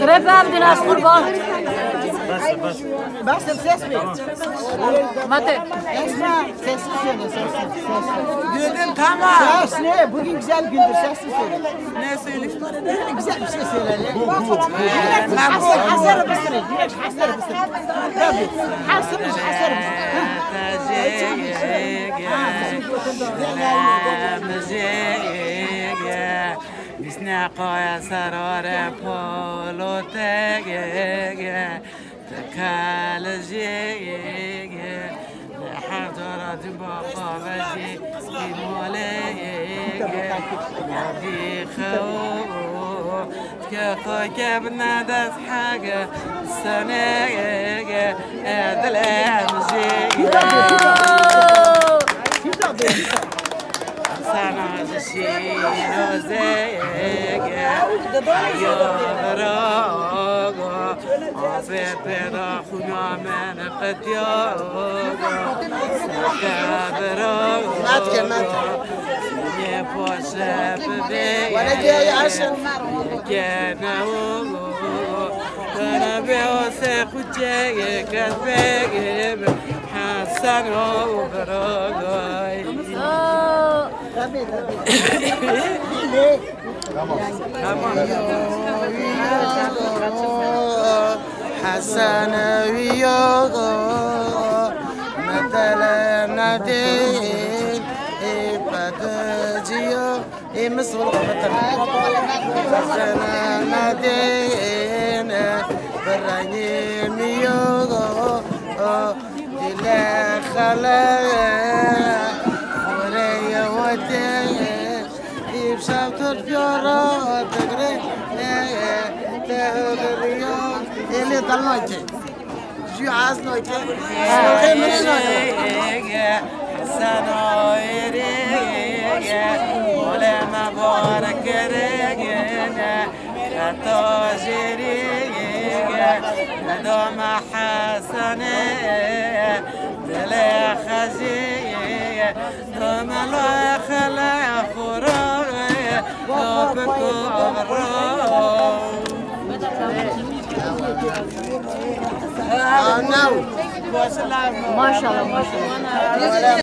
صرف بدون از قربان بس ses mi? مته Esma sessiz söyle sessiz. Dedim tamam. Ses ne? Bugün güzel gündür sessiz söyle. Ne söyleyeyim? Güzel bir şey söyle. Hasar mısın? Hasar mısın? Tabii. Hasar mısın? Bisne qaya sarare polo tege تكالجيجي لحضرة بقاوجي لموليجي في خوف كخوكب ندس حاجة سنيجي أدلامجيجي سنة شيرو زيجي يغرقو عصير بيضا خونا من قديوغو سكابرو سنية بوشة ببيجي وانا جاي عشان كناوغو أنا بيوسف وجاي كذبيجي حسن وبرقاي حسن ويوغو مثلا نادين بدجيو مسؤول مثلا حسن نادين براني ميوغو دلا خلايا وريا ودي بشاطر بيورا تغري تغريون اللي ضلوجي شو عاز نوجي سوخي من نوجي سنويري ولا مبارك رجنا كتاجري ندوم حسني دلي خزي دوم لا خلا خراي بكو ما شاء الله ما شاء الله